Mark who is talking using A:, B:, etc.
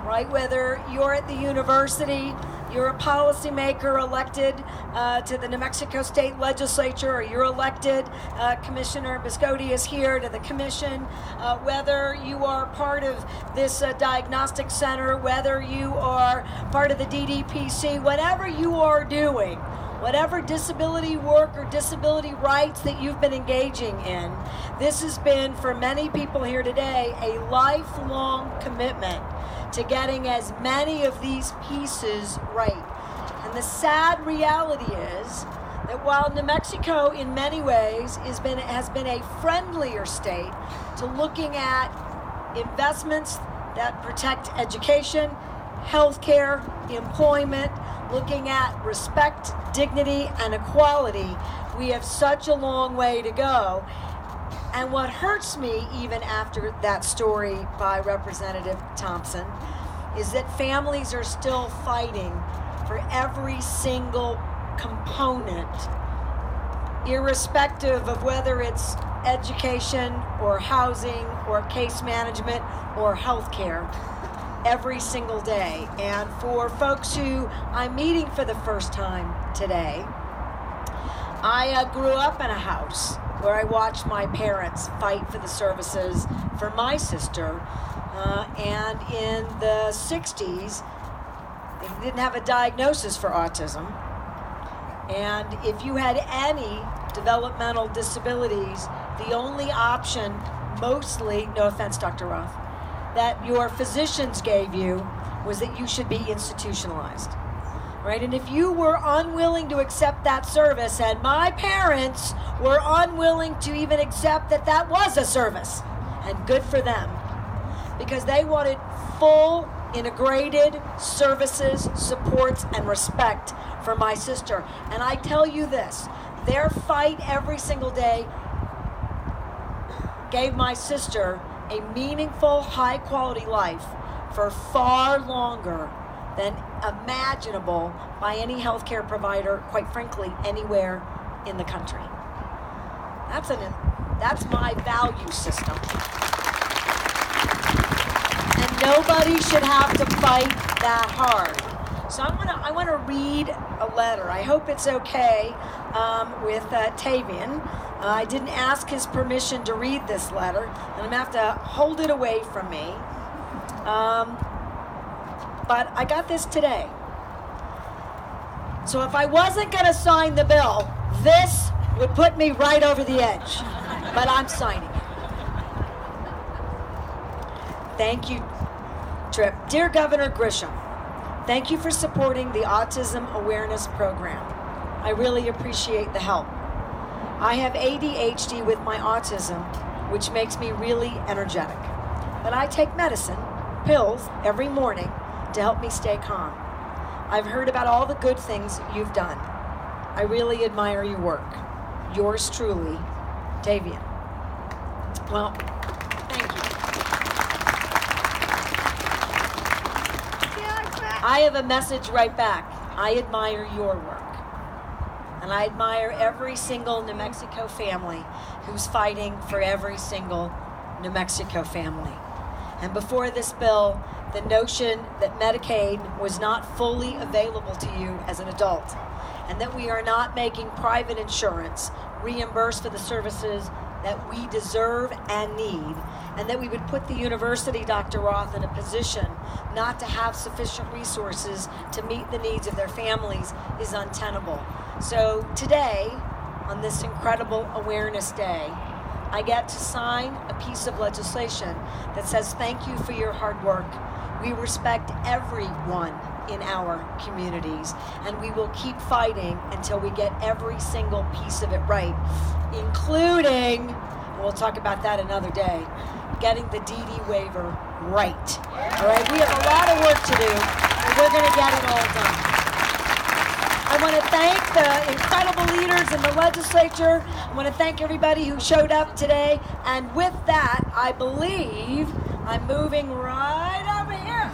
A: right? Whether you're at the university, you're a policymaker elected to the New Mexico State Legislature, or you're elected, Commissioner Biscotti is here, to the commission, whether you are part of this diagnostic center, whether you are part of the DDPC, whatever you are doing, whatever disability work or disability rights that you've been engaging in, this has been, for many people here today, a lifelong commitment to getting as many of these pieces right. And the sad reality is that while New Mexico in many ways has been a friendlier state to looking at investments that protect education, healthcare, employment, looking at respect, dignity, and equality, we have such a long way to go. And what hurts me, even after that story by Representative Thompson, is that families are still fighting for every single component, irrespective of whether it's education or housing or case management or healthcare, every single day. And for folks who I'm meeting for the first time today, I grew up in a house where I watched my parents fight for the services for my sister. And in the 60s, they didn't have a diagnosis for autism. And if you had any developmental disabilities, the only option, mostly, no offense, Dr. Roth, that your physicians gave you was that you should be institutionalized. Right? And if you were unwilling to accept that service, and my parents were unwilling to even accept that that was a service, and good for them, because they wanted full integrated services, supports, and respect for my sister. And I tell you this, their fight every single day gave my sister a meaningful, high-quality life for far longer than imaginable by any healthcare provider, quite frankly, anywhere in the country. That's my value system. And nobody should have to fight that hard. So I want to read a letter. I hope it's okay with Tavian. I didn't ask his permission to read this letter, and I'm going to have to hold it away from me. But I got this today. So if I wasn't going to sign the bill, this would put me right over the edge. But I'm signing it. Thank you, Tripp. Dear Governor Grisham, thank you for supporting the Autism Awareness Program. I really appreciate the help. I have ADHD with my autism, which makes me really energetic. But I take medicine, pills, every morning to help me stay calm. I've heard about all the good things you've done. I really admire your work. Yours truly, Tavian. Well, thank you. I have a message right back. I admire your work. And I admire every single New Mexico family who's fighting for every single New Mexico family. And before this bill, the notion that Medicaid was not fully available to you as an adult, and that we are not making private insurance reimburse for the services that we deserve and need, and that we would put the university, Dr. Roth, in a position not to have sufficient resources to meet the needs of their families is untenable. So today, on this incredible Awareness Day, I get to sign a piece of legislation that says thank you for your hard work. We respect everyone in our communities, and we will keep fighting until we get every single piece of it right, including, and we'll talk about that another day, getting the DD waiver right. All right, we have a lot of work to do, and we're going to get it all done. I want to thank the incredible leaders in the legislature. I want to thank everybody who showed up today. And with that, I believe I'm moving right over here.